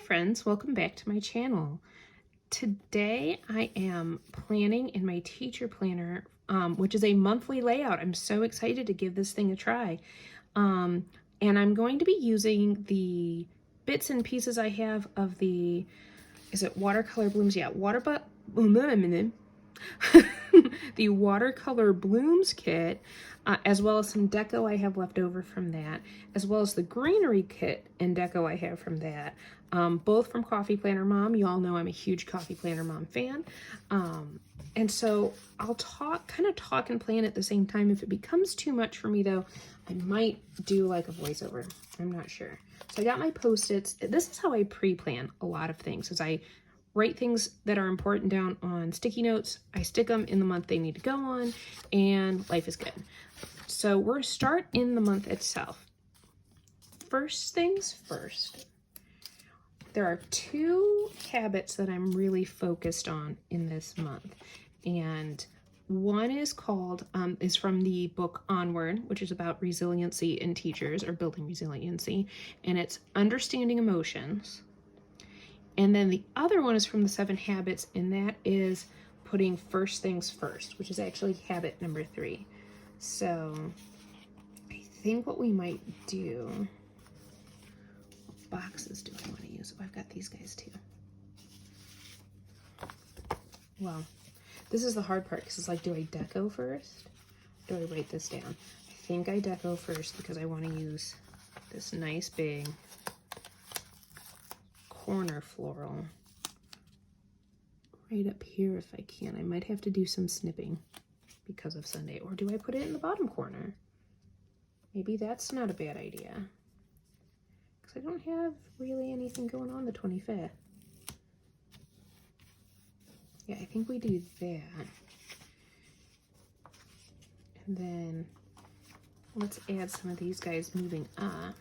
friends, welcome back to my channel. Today I am planning in my teacher planner, which is a monthly layout. I'm so excited to give this thing a try. And I'm going to be using the bits and pieces I have of the, is it watercolor blooms? Yeah, the watercolor blooms kit, as well as some deco I have left over from that, as well as the greenery kit and deco I have from that, both from Coffee Planner Mom. You all know I'm a huge Coffee Planner Mom fan. And so I'll kind of talk and plan at the same time. If it becomes too much for me though, I might do like a voiceover. I'm not sure. So I got my Post-its. This is how I pre-plan a lot of things, is I write things that are important down on sticky notes. I stick them in the month they need to go on, and life is good. So we're start in the month itself. First things first, there are two habits that I'm really focused on in this month. And one is called, is from the book Onward, which is about resiliency in teachers, or building resiliency. And it's understanding emotions. And then the other one is from the 7 Habits, and that is putting first things first, which is actually habit number 3. So I think what we might do, what boxes do I want to use? Oh, I've got these guys too. Well, this is the hard part, because it's like, do I deco first? Do I write this down? I think I deco first because I want to use this nice big corner floral right up here if I can. I might have to do some snipping because of Sunday. Or do I put it in the bottom corner? Maybe that's not a bad idea, because I don't have really anything going on the 25th. Yeah, I think we do that. And then let's add some of these guys moving up.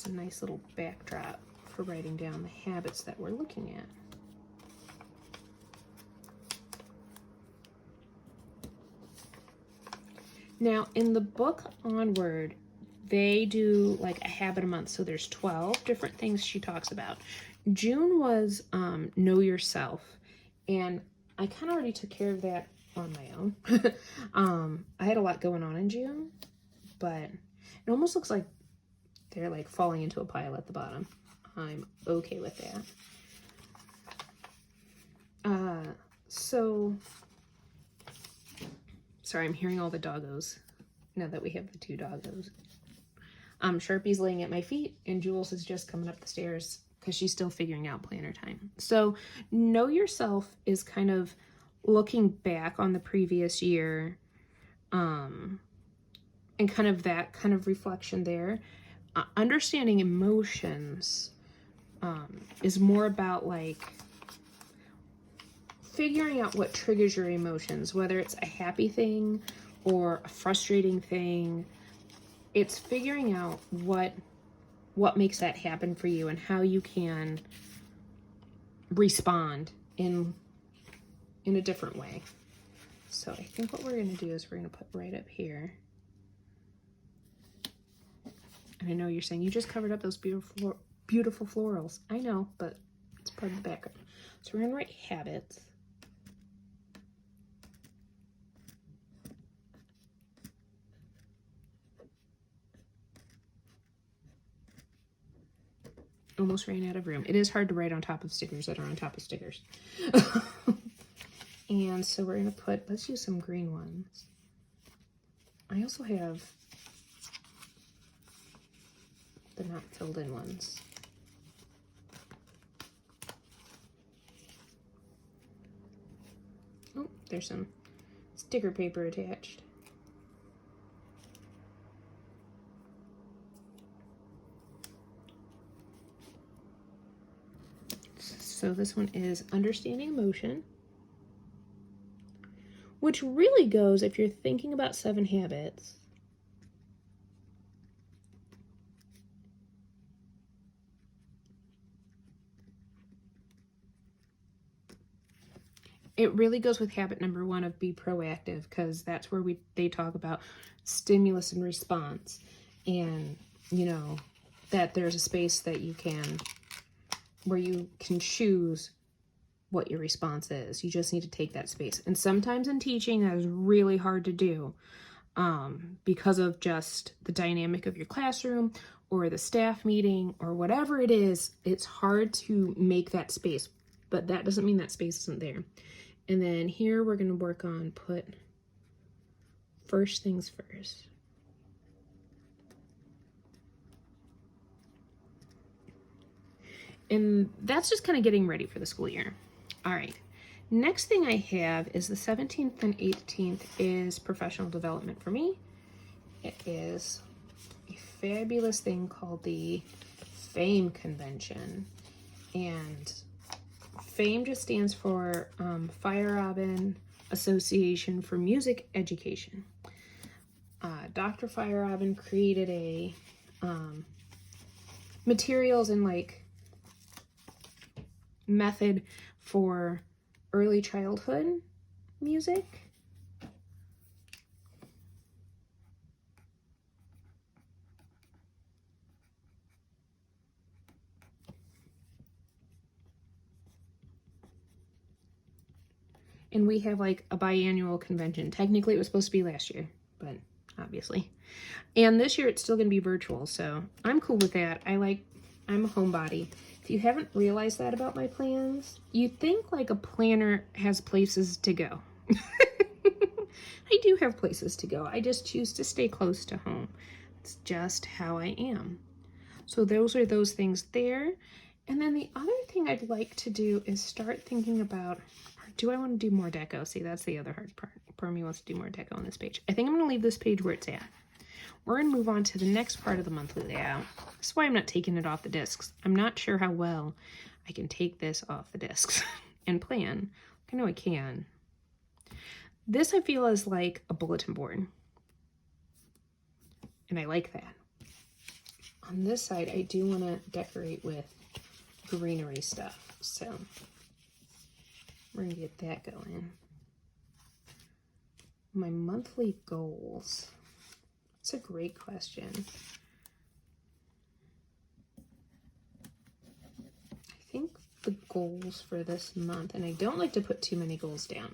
A nice little backdrop for writing down the habits that we're looking at. Now, in the book Onward, they do like a habit a month. So there's 12 different things she talks about. June was know yourself. And I kind of already took care of that on my own. I had a lot going on in June, but it almost looks like they're like falling into a pile at the bottom. I'm okay with that. So, sorry, I'm hearing all the doggos now that we have the 2 doggos. Sharpie's laying at my feet, and Jules is just coming up the stairs because she's still figuring out planner time. So, know yourself is kind of looking back on the previous year, and kind of that kind of reflection there. Understanding emotions is more about like figuring out what triggers your emotions, whether it's a happy thing or a frustrating thing. It's figuring out what makes that happen for you and how you can respond in a different way. So I think what we're going to do is we're going to put right up here. And I know you're saying, you just covered up those beautiful florals. I know, but it's part of the background. So we're going to write habits. Almost ran out of room. It is hard to write on top of stickers that are on top of stickers. And so we're going to put, let's use some green ones. I also have the not filled in ones. Oh, there's some sticker paper attached. So this one is understanding emotion, which really goes, if you're thinking about 7 habits, it really goes with habit number 1 of be proactive, because that's where they talk about stimulus and response. and, you know, that there's a space that you can, where you can choose what your response is. You just need to take that space. And sometimes in teaching, that is really hard to do because of just the dynamic of your classroom or the staff meeting or whatever it is. It's hard to make that space, but that doesn't mean that space isn't there. And then here we're going to work on put first things first. And that's just kind of getting ready for the school year. All right. Next thing I have is the 17th and 18th is professional development for me. It is a fabulous thing called the FAME convention. And FAME just stands for Fire Robin Association for Music Education. Dr. Fire Robin created a materials and like method for early childhood music. And we have like a biannual convention. Technically it was supposed to be last year, but obviously. And this year it's still going to be virtual, so I'm cool with that. I'm a homebody. If you haven't realized that about my plans, you think like a planner has places to go. I do have places to go. I just choose to stay close to home. It's just how I am. So those are those things there. And then the other thing I'd like to do is start thinking about, do I want to do more deco? See, that's the other hard part. Part of me wants to do more deco on this page. I think I'm going to leave this page where it's at. We're going to move on to the next part of the monthly layout. That's why I'm not taking it off the discs. I'm not sure how well I can take this off the discs and plan. I know I can. This I feel is like a bulletin board. And I like that. On this side, I do want to decorate with greenery stuff. So we're going to get that going. My monthly goals. It's a great question. I think the goals for this month, and I don't like to put too many goals down.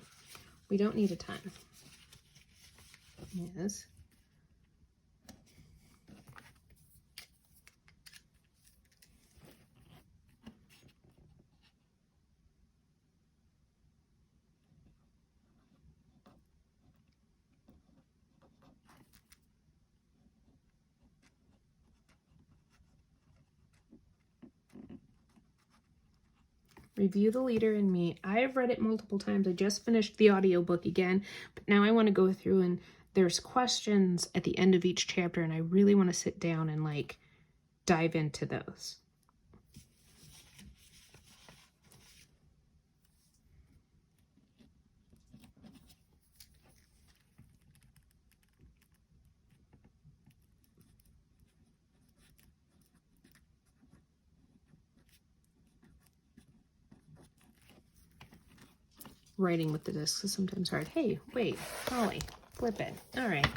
We don't need a ton. Yes. Review the Leader in Me. I have read it multiple times. I just finished the audiobook again, but now I want to go through and there's questions at the end of each chapter, and I really want to sit down and like dive into those. Writing with the discs is sometimes hard. Hey, wait, Holly, flip it. All right.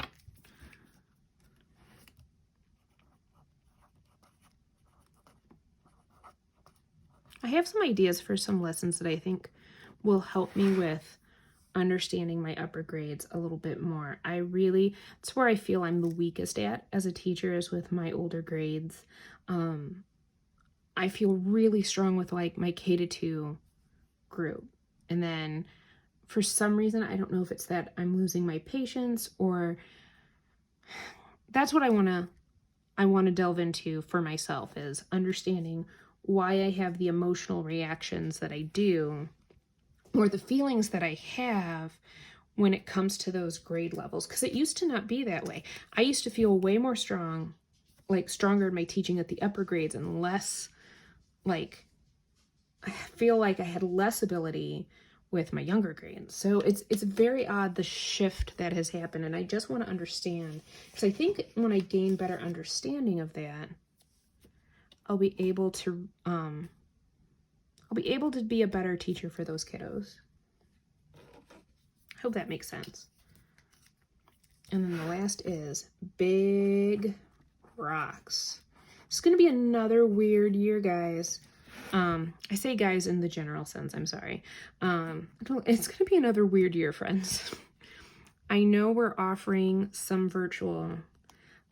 I have some ideas for some lessons that I think will help me with understanding my upper grades a little bit more. It's where I feel I'm the weakest at as a teacher, is with my older grades. I feel really strong with like my K-2 group. And then for some reason, I don't know if it's that I'm losing my patience, or that's what I want to delve into for myself, is understanding why I have the emotional reactions that I do, or the feelings that I have when it comes to those grade levels. Because it used to not be that way. I used to feel way more stronger in my teaching at the upper grades, and less like, I feel like I had less ability with my younger grades. So it's very odd, the shift that has happened, and I just want to understand, because I think when I gain better understanding of that, I'll be able to be a better teacher for those kiddos. I hope that makes sense. And then the last is big rocks. It's going to be another weird year, guys. I say guys in the general sense, I'm sorry. It's going to be another weird year, friends. I know we're offering some virtual.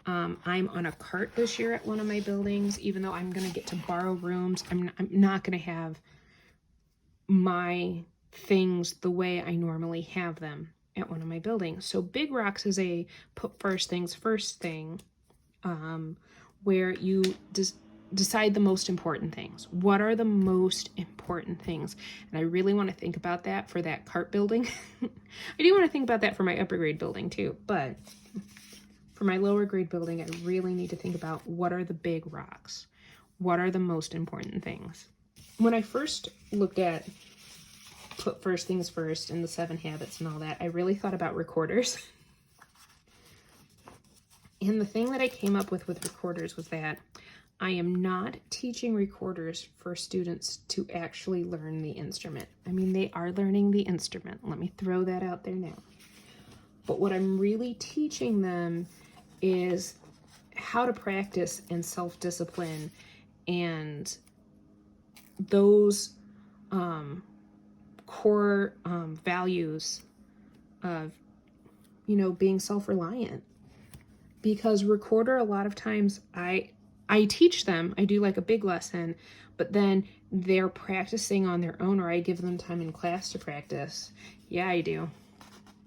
I'm on a cart this year at one of my buildings, even though I'm going to get to borrow rooms. I'm not going to have my things the way I normally have them at one of my buildings. So Big Rocks is a put first things first thing, where you decide the most important things. What are the most important things? And I really want to think about that for that cart building. I do want to think about that for my upper grade building too, but for my lower grade building, I really need to think about what are the big rocks? What are the most important things? When I first looked at put first things first and the 7 habits and all that, I really thought about recorders. And the thing that I came up with recorders was that I am not teaching recorders for students to actually learn the instrument. I mean, they are learning the instrument. Let me throw that out there now. But what I'm really teaching them is how to practice and self-discipline and those core values of, you know, being self-reliant. Because recorder, a lot of times I teach them, I do like a big lesson, but then they're practicing on their own, or I give them time in class to practice. Yeah, I do.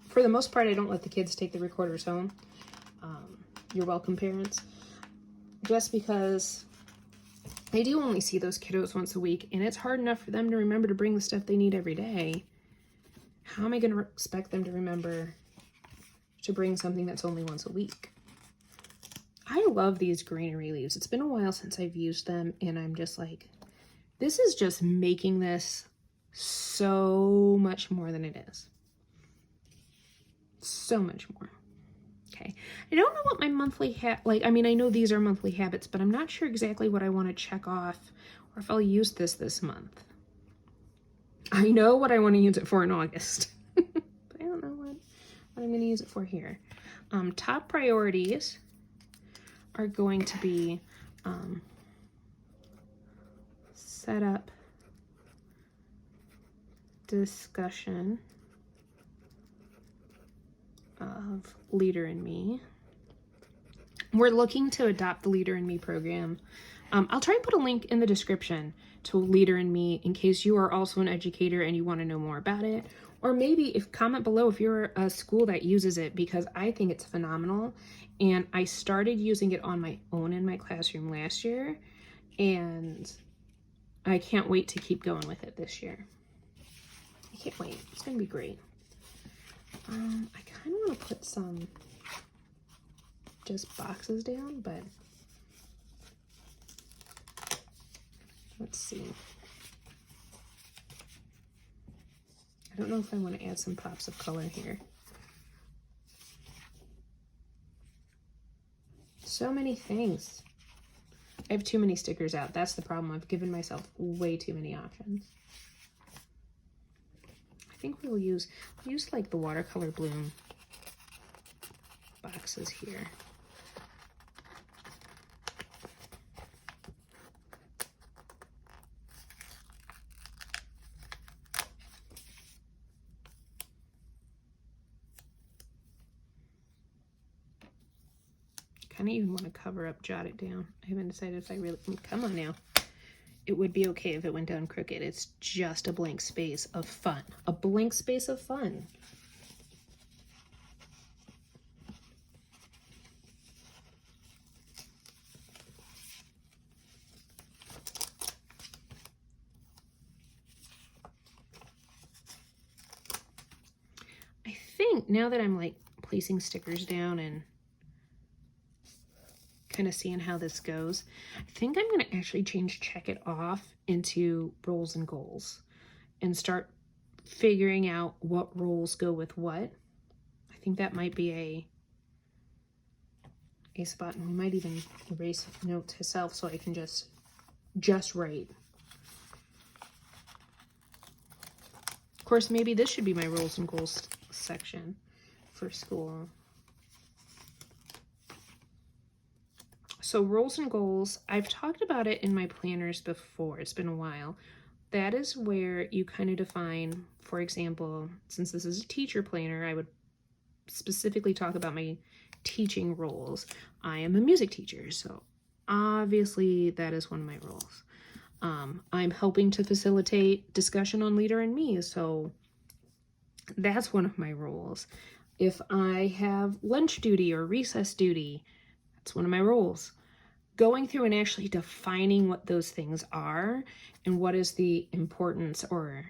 For the most part, I don't let the kids take the recorders home. You're welcome, parents. Just because I do only see those kiddos once a week, and it's hard enough for them to remember to bring the stuff they need every day. How am I going to expect them to remember to bring something that's only once a week? I love these greenery leaves. It's been a while since I've used them, and I'm just like, this is just making this so much more than it is. So much more. Okay. I don't know what my monthly I mean, I know these are monthly habits, but I'm not sure exactly what I want to check off or if I'll use this month. I know what I want to use it for in August, but I don't know what I'm going to use it for here. Top priorities are going to be set up discussion of Leader in Me. We're looking to adopt the Leader in Me program. I'll try and put a link in the description to Leader in Me in case you are also an educator and you want to know more about it. Or maybe comment below if you're a school that uses it, because I think it's phenomenal. And I started using it on my own in my classroom last year, and I can't wait to keep going with it this year. I can't wait. It's going to be great. I kind of want to put some just boxes down, but let's see. I don't know if I want to add some pops of color here. So many things. I have too many stickers out. That's the problem. I've given myself way too many options. I think we'll use like the watercolor bloom boxes here. Kind of even want to cover up, jot it down. I haven't decided if I really, come on now. It would be okay if it went down crooked. It's just a blank space of fun. A blank space of fun. I think now that I'm like placing stickers down and kind of seeing how this goes, I think I'm going to actually check it off into roles and goals and start figuring out what roles go with what. I think that might be a spot, and we might even erase note to self so I can just write. Of course, maybe this should be my roles and goals section for school. So roles and goals, I've talked about it in my planners before. It's been a while. That is where you kind of define, for example, since this is a teacher planner, I would specifically talk about my teaching roles. I am a music teacher, so obviously that is one of my roles. I'm helping to facilitate discussion on Leader and Me, so that's one of my roles. If I have lunch duty or recess duty, that's one of my roles. Going through and actually defining what those things are and what is the importance, or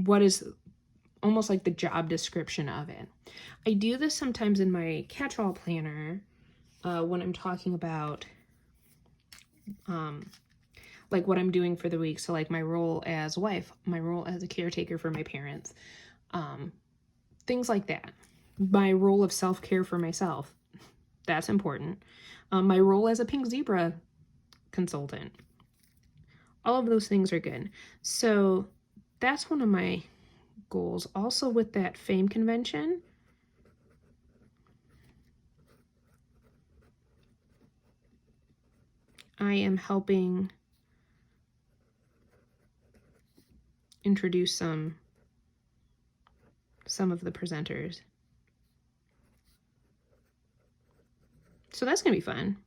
what is almost like the job description of it. I do this sometimes in my catch-all planner when I'm talking about like what I'm doing for the week. So like my role as wife, my role as a caretaker for my parents, things like that. My role of self-care for myself, that's important. My role as a pink zebra consultant. All of those things are good. So that's one of my goals. Also with that FAME convention, I am helping introduce some of the presenters. So that's gonna be fun.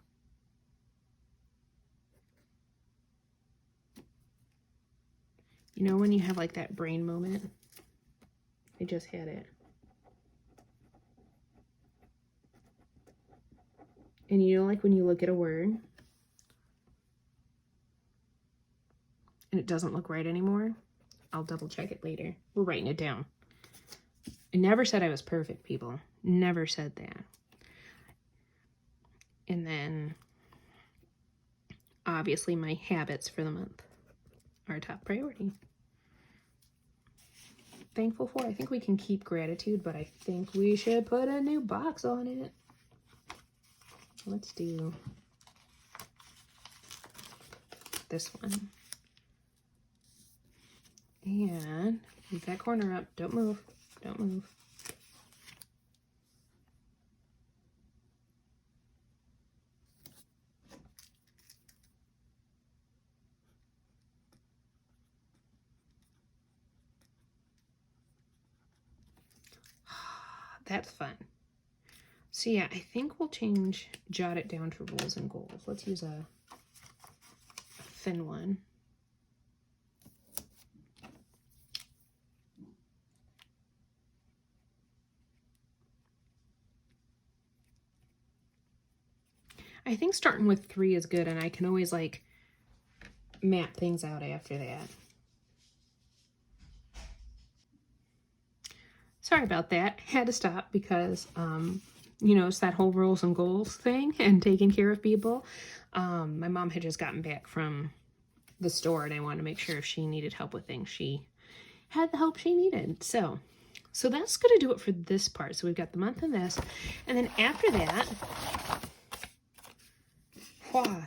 You know when you have like that brain moment? I just had it. And you know, like when you look at a word and it doesn't look right anymore, I'll double check it later. We're writing it down. I never said I was perfect, people. Never said that. And then obviously my habits for the month are a top priority. Thankful for, I think we can keep gratitude, but I think we should put a new box on it. Let's do this one. And move that corner up. Don't move. Don't move. That's fun. So yeah, I think we'll jot it down to rules and goals. Let's use a thin one. I think starting with 3 is good, and I can always like map things out after that. Sorry about that. Had to stop because, you know, it's that whole rules and goals thing and taking care of people. My mom had just gotten back from the store, and I wanted to make sure if she needed help with things, she had the help she needed. So that's going to do it for this part. So we've got the month and this. And then after that,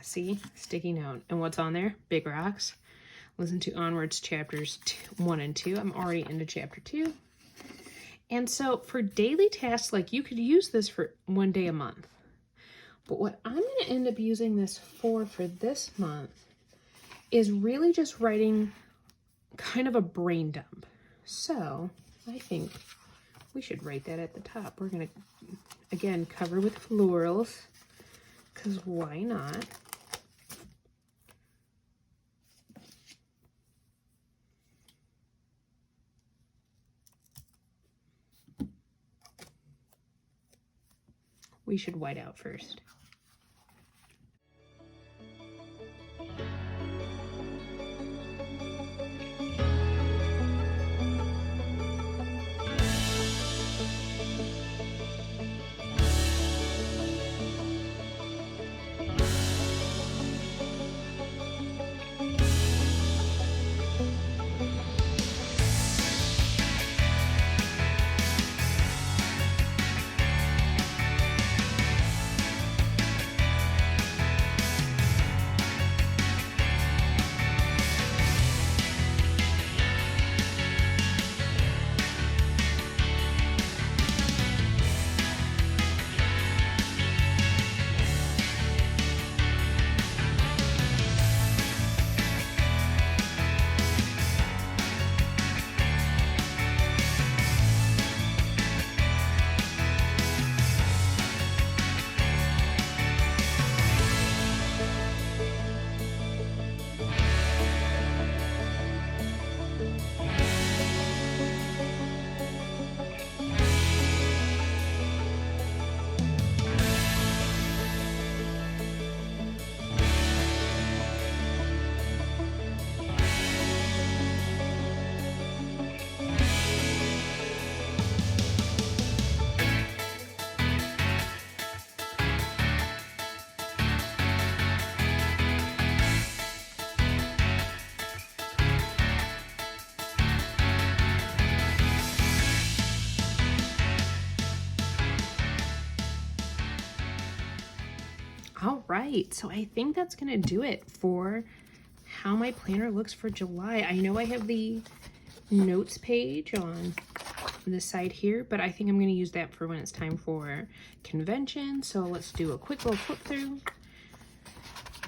see, sticky note. And what's on there? Big rocks. Listen to Onwards chapters 1 and 2. I'm already into chapter 2. And so for daily tasks, like you could use this for 1 day a month. But what I'm going to end up using this for this month is really just writing kind of a brain dump. So I think we should write that at the top. We're going to, again, cover with florals, because why not? We should white out first. All right, so I think that's gonna do it for how my planner looks for July. I know I have the notes page on this side here, but I think I'm gonna use that for when it's time for convention. So let's do a quick little flip through,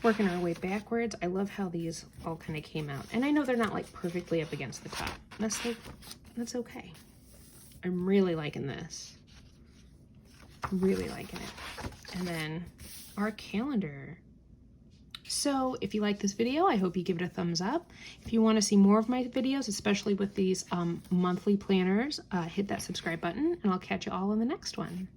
working our way backwards. I love how these all kind of came out. And I know they're not like perfectly up against the top. That's okay. I'm really liking this. Really liking it. And then our calendar. So if you like this video, I hope you give it a thumbs up. If you want to see more of my videos, especially with these monthly planners, hit that subscribe button, and I'll catch you all in the next one.